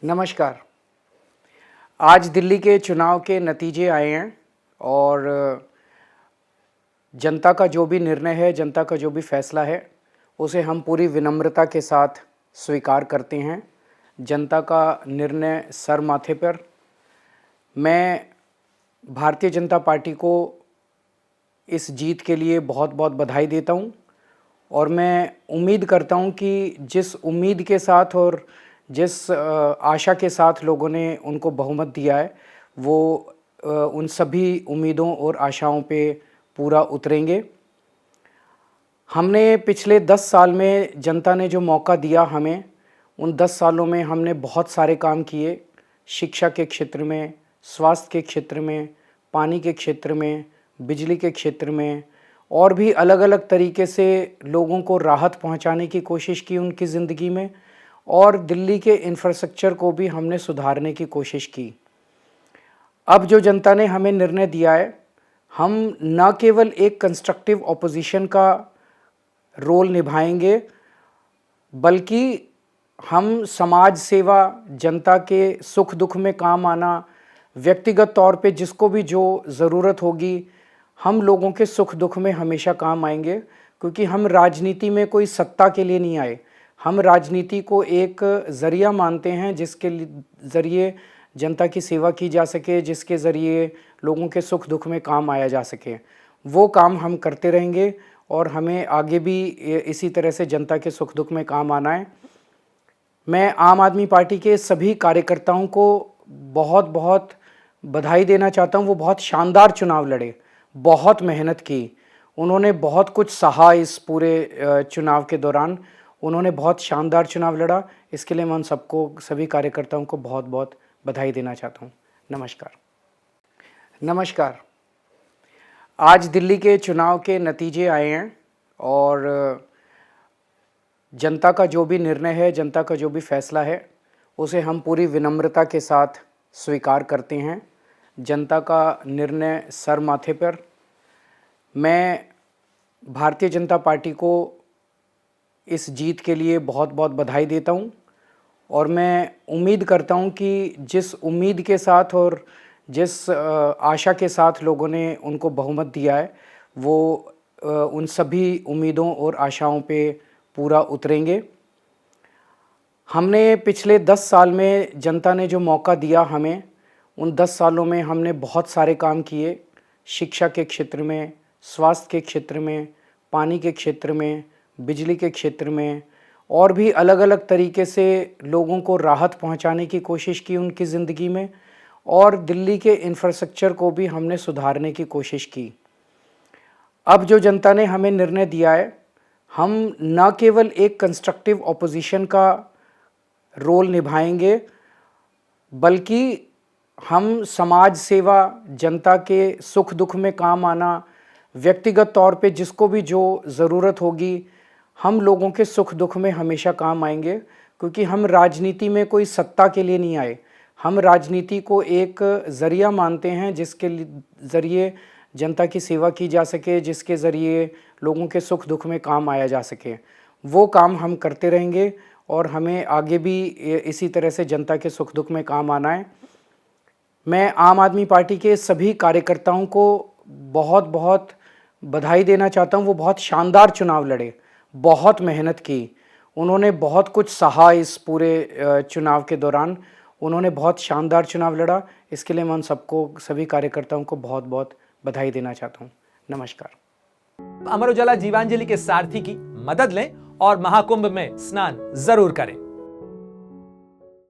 नमस्कार। आज दिल्ली के चुनाव के नतीजे आए हैं और जनता का जो भी निर्णय है, जनता का जो भी फैसला है, उसे हम पूरी विनम्रता के साथ स्वीकार करते हैं। जनता का निर्णय सर माथे पर। मैं भारतीय जनता पार्टी को इस जीत के लिए बहुत बहुत बधाई देता हूं और मैं उम्मीद करता हूं कि जिस उम्मीद के साथ और जिस आशा के साथ लोगों ने उनको बहुमत दिया है, वो उन सभी उम्मीदों और आशाओं पे पूरा उतरेंगे। हमने पिछले 10 साल में जनता ने जो मौका दिया हमें, उन 10 सालों में हमने बहुत सारे काम किए। शिक्षा के क्षेत्र में, स्वास्थ्य के क्षेत्र में, पानी के क्षेत्र में, बिजली के क्षेत्र में और भी अलग अलग तरीके से लोगों को राहत पहुंचाने की कोशिश की उनकी ज़िंदगी में और दिल्ली के इंफ्रास्ट्रक्चर को भी हमने सुधारने की कोशिश की। अब जो जनता ने हमें निर्णय दिया है, हम न केवल एक कंस्ट्रक्टिव ऑपोजिशन का रोल निभाएंगे, बल्कि हम समाज सेवा, जनता के सुख दुख में काम आना, व्यक्तिगत तौर पे जिसको भी जो ज़रूरत होगी, हम लोगों के सुख दुख में हमेशा काम आएंगे। क्योंकि हम राजनीति में कोई सत्ता के लिए नहीं आए, हम राजनीति को एक ज़रिया मानते हैं जिसके ज़रिए जनता की सेवा की जा सके, जिसके ज़रिए लोगों के सुख दुख में काम आया जा सके। वो काम हम करते रहेंगे और हमें आगे भी इसी तरह से जनता के सुख दुख में काम आना है। मैं आम आदमी पार्टी के सभी कार्यकर्ताओं को बहुत बहुत बधाई देना चाहता हूँ। वो बहुत शानदार चुनाव लड़े, बहुत मेहनत की, उन्होंने बहुत कुछ सहा इस पूरे चुनाव के दौरान। उन्होंने बहुत शानदार चुनाव लड़ा। इसके लिए मैं उन सबको, सभी कार्यकर्ताओं को बहुत बहुत बधाई देना चाहता हूँ। नमस्कार। आज दिल्ली के चुनाव के नतीजे आए हैं और जनता का जो भी निर्णय है, जनता का जो भी फैसला है, उसे हम पूरी विनम्रता के साथ स्वीकार करते हैं। जनता का निर्णय सर माथे पर। मैं भारतीय जनता पार्टी को इस जीत के लिए बहुत बहुत बधाई देता हूं और मैं उम्मीद करता हूं कि जिस उम्मीद के साथ और जिस आशा के साथ लोगों ने उनको बहुमत दिया है, वो उन सभी उम्मीदों और आशाओं पे पूरा उतरेंगे। हमने पिछले 10 साल में जनता ने जो मौका दिया हमें, उन 10 सालों में हमने बहुत सारे काम किए। शिक्षा के क्षेत्र में, स्वास्थ्य के क्षेत्र में, पानी के क्षेत्र में, बिजली के क्षेत्र में और भी अलग अलग तरीके से लोगों को राहत पहुंचाने की कोशिश की उनकी ज़िंदगी में और दिल्ली के इंफ्रास्ट्रक्चर को भी हमने सुधारने की कोशिश की। अब जो जनता ने हमें निर्णय दिया है, हम न केवल एक कंस्ट्रक्टिव ऑपोजिशन का रोल निभाएंगे, बल्कि हम समाज सेवा, जनता के सुख दुख में काम आना, व्यक्तिगत तौर पे जिसको भी जो ज़रूरत होगी, हम लोगों के सुख दुख में हमेशा काम आएंगे। क्योंकि हम राजनीति में कोई सत्ता के लिए नहीं आए, हम राजनीति को एक ज़रिया मानते हैं जिसके ज़रिए जनता की सेवा की जा सके, जिसके ज़रिए लोगों के सुख दुख में काम आया जा सके। वो काम हम करते रहेंगे और हमें आगे भी इसी तरह से जनता के सुख दुख में काम आना है। मैं आम आदमी पार्टी के सभी कार्यकर्ताओं को बहुत बहुत बधाई देना चाहता हूँ। वो बहुत शानदार चुनाव लड़े, बहुत मेहनत की, उन्होंने बहुत कुछ सहा इस पूरे चुनाव के दौरान। उन्होंने बहुत शानदार चुनाव लड़ा। इसके लिए मैं उन सबको, सभी कार्यकर्ताओं को बहुत बहुत बधाई देना चाहता हूँ। नमस्कार। अमर उजाला जीवांजलि के सारथी की मदद लें और महाकुंभ में स्नान जरूर करें।